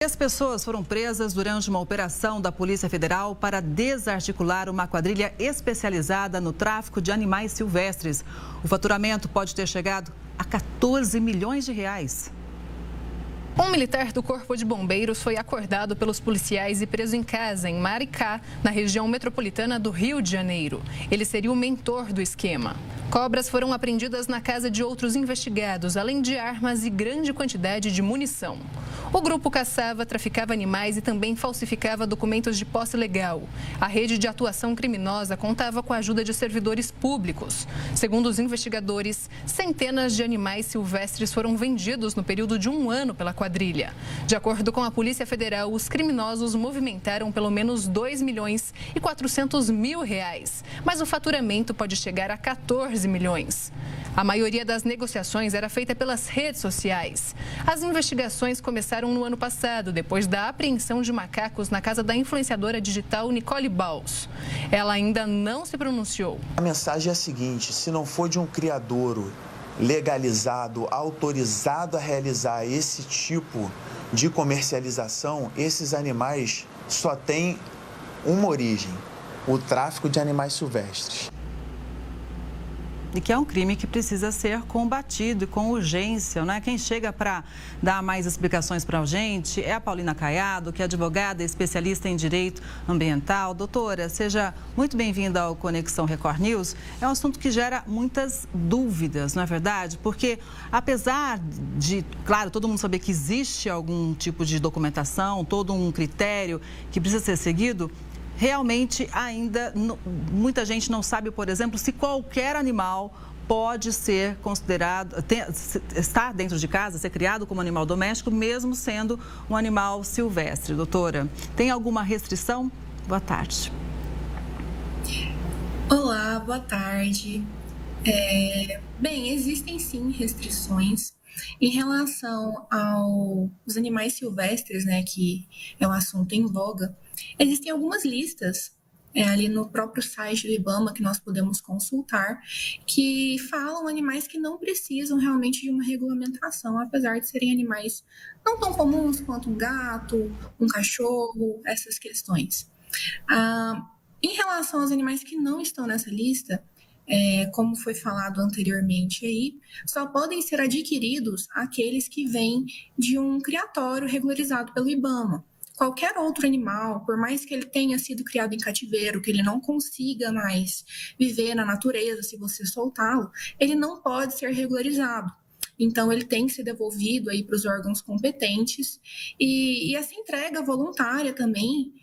3 pessoas foram presas durante uma operação da Polícia Federal para desarticular uma quadrilha especializada no tráfico de animais silvestres. O faturamento pode ter chegado a 14 milhões de reais. Um militar do Corpo de Bombeiros foi acordado pelos policiais e preso em casa, em Maricá, na região metropolitana do Rio de Janeiro. Ele seria o mentor do esquema. Cobras foram apreendidas na casa de outros investigados, além de armas e grande quantidade de munição. O grupo caçava, traficava animais e também falsificava documentos de posse legal. A rede de atuação criminosa contava com a ajuda de servidores públicos. Segundo os investigadores, centenas de animais silvestres foram vendidos no período de 1 ano pela quadrilha. De acordo com a Polícia Federal, os criminosos movimentaram pelo menos 2 milhões e 400 mil reais, mas o faturamento pode chegar a 14 milhões. A maioria das negociações era feita pelas redes sociais. As investigações começaram no ano passado, depois da apreensão de macacos na casa da influenciadora digital Nicole Baus. Ela ainda não se pronunciou. A mensagem é a seguinte: se não for de um criadouro legalizado, autorizado a realizar esse tipo de comercialização, esses animais só têm uma origem: o tráfico de animais silvestres. E que é um crime que precisa ser combatido com urgência, né? Quem chega para dar mais explicações para a gente é a Paulina Caiado, que é advogada e especialista em direito ambiental. Doutora, seja muito bem-vinda ao Conexão Record News. É um assunto que gera muitas dúvidas, não é verdade? Porque apesar de, claro, todo mundo saber que existe algum tipo de documentação, todo um critério que precisa ser seguido, realmente ainda muita gente não sabe, por exemplo, se qualquer animal pode ser considerado, estar dentro de casa, ser criado como animal doméstico, mesmo sendo um animal silvestre. Doutora, tem alguma restrição? Boa tarde. Olá, boa tarde. Bem, existem sim restrições em relação aos animais silvestres, né, que é um assunto em voga. Existem algumas listas ali no próprio site do IBAMA que nós podemos consultar, que falam animais que não precisam realmente de uma regulamentação, apesar de serem animais não tão comuns quanto um gato, um cachorro, essas questões. Em relação aos animais que não estão nessa lista, como foi falado anteriormente aí, só podem ser adquiridos aqueles que vêm de um criatório regularizado pelo IBAMA. Qualquer outro animal, por mais que ele tenha sido criado em cativeiro, que ele não consiga mais viver na natureza se você soltá-lo, ele não pode ser regularizado. Então, ele tem que ser devolvido aí para os órgãos competentes. E essa entrega voluntária também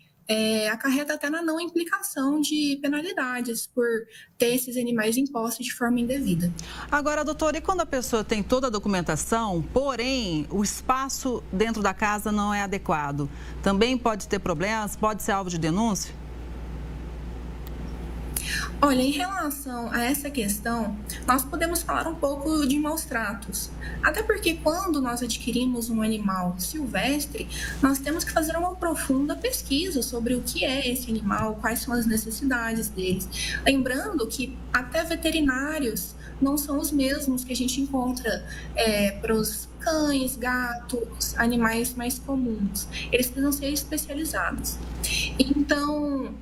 acarreta até na não implicação de penalidades por ter esses animais em posse de forma indevida. Agora, doutora, e quando a pessoa tem toda a documentação, porém o espaço dentro da casa não é adequado? Também pode ter problemas? Pode ser alvo de denúncia? Olha, em relação a essa questão, nós podemos falar um pouco de maus tratos. Até porque quando nós adquirimos um animal silvestre, nós temos que fazer uma profunda pesquisa sobre o que é esse animal, quais são as necessidades deles. Lembrando que até veterinários não são os mesmos que a gente encontra para os cães, gatos, animais mais comuns. Eles precisam ser especializados. Então,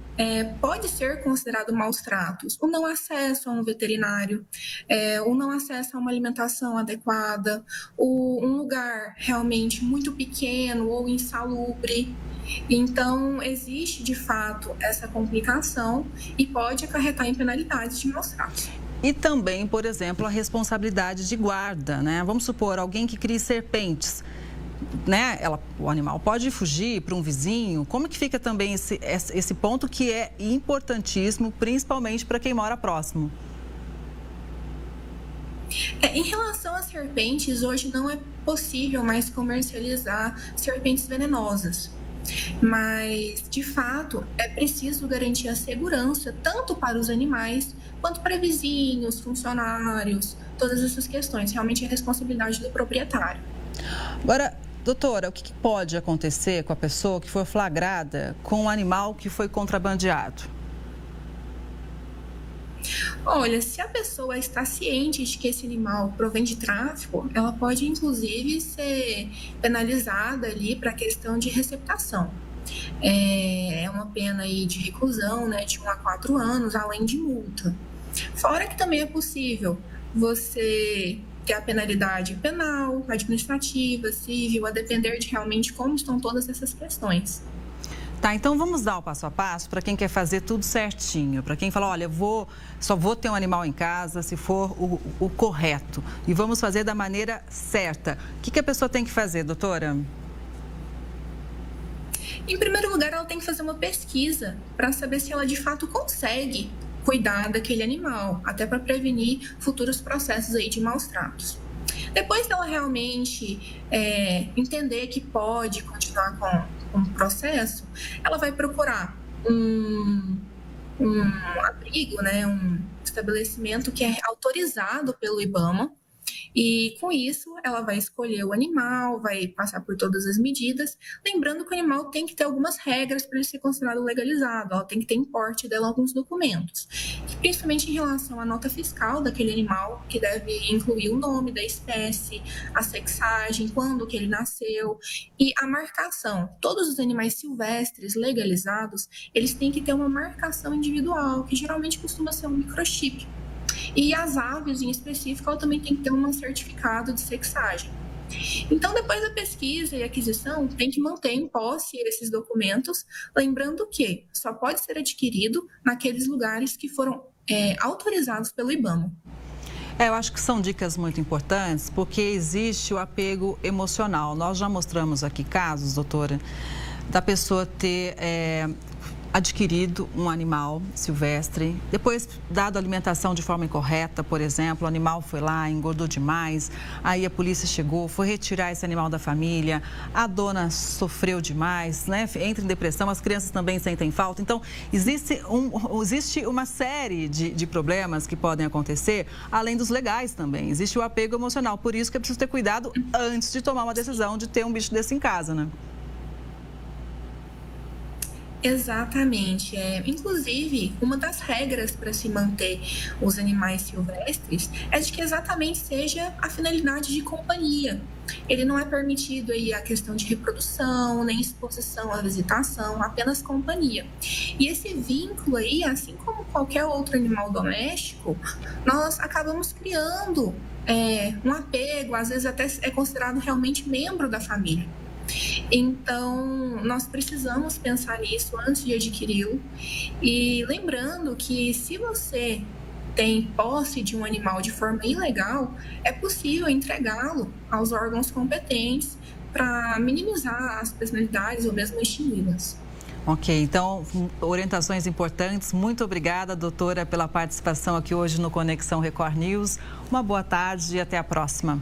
pode ser considerado maus tratos o não acesso a um veterinário, o não acesso a uma alimentação adequada, um lugar realmente muito pequeno ou insalubre. Então, existe de fato essa complicação e pode acarretar em penalidades de maus tratos. E também, por exemplo, a responsabilidade de guarda, né? Vamos supor, alguém que cria serpentes, né? O animal pode fugir para um vizinho. Como que fica também esse ponto que é importantíssimo, principalmente para quem mora próximo? Em relação às serpentes, hoje não é possível mais comercializar serpentes venenosas. Mas, de fato, é preciso garantir a segurança tanto para os animais quanto para vizinhos, funcionários, todas essas questões. Realmente é responsabilidade do proprietário. Agora, doutora, o que pode acontecer com a pessoa que foi flagrada com um animal que foi contrabandeado? Olha, se a pessoa está ciente de que esse animal provém de tráfico, ela pode inclusive ser penalizada ali para a questão de receptação. É uma pena aí de reclusão, né, de 1 a 4 anos, além de multa. Fora que também é possível você ter a penalidade penal, administrativa, civil, a depender de realmente como estão todas essas questões. Tá, então vamos dar o passo a passo para quem quer fazer tudo certinho. Para quem fala, olha, só vou ter um animal em casa se for o correto. E vamos fazer da maneira certa. O que a pessoa tem que fazer, doutora? Em primeiro lugar, ela tem que fazer uma pesquisa para saber se ela de fato consegue cuidar daquele animal, até para prevenir futuros processos aí de maus tratos. Depois dela realmente entender que pode continuar com o processo, ela vai procurar um abrigo, né, um estabelecimento que é autorizado pelo IBAMA. E com isso, ela vai escolher o animal, vai passar por todas as medidas. Lembrando que o animal tem que ter algumas regras para ele ser considerado legalizado. Ela tem que ter em porte dela alguns documentos, principalmente em relação à nota fiscal daquele animal, que deve incluir o nome da espécie, a sexagem, quando que ele nasceu e a marcação. Todos os animais silvestres legalizados, eles têm que ter uma marcação individual, que geralmente costuma ser um microchip. E as aves, em específico, ela também tem que ter um certificado de sexagem. Então, depois da pesquisa e aquisição, tem que manter em posse esses documentos, lembrando que só pode ser adquirido naqueles lugares que foram autorizados pelo IBAMA. Eu acho que são dicas muito importantes, porque existe o apego emocional. Nós já mostramos aqui casos, doutora, da pessoa ter adquirido um animal silvestre, depois dado alimentação de forma incorreta, por exemplo, o animal foi lá, engordou demais, aí a polícia chegou, foi retirar esse animal da família, a dona sofreu demais, né? Entra em depressão, as crianças também sentem falta. Então, existe uma série de problemas que podem acontecer, além dos legais também. Existe o apego emocional, por isso que é preciso ter cuidado antes de tomar uma decisão de ter um bicho desse em casa, né? Exatamente. Inclusive, uma das regras para se manter os animais silvestres é de que exatamente seja a finalidade de companhia. Ele não é permitido aí a questão de reprodução, nem exposição à visitação, apenas companhia. E esse vínculo aí, assim como qualquer outro animal doméstico, nós acabamos criando um apego, às vezes até é considerado realmente membro da família. Então, nós precisamos pensar nisso antes de adquiri-lo. E lembrando que se você tem posse de um animal de forma ilegal, é possível entregá-lo aos órgãos competentes para minimizar as penalidades ou mesmo extingui-las. Ok, então, orientações importantes. Muito obrigada, doutora, pela participação aqui hoje no Conexão Record News. Uma boa tarde e até a próxima.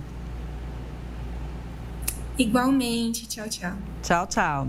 Igualmente. Tchau, tchau. Tchau, tchau.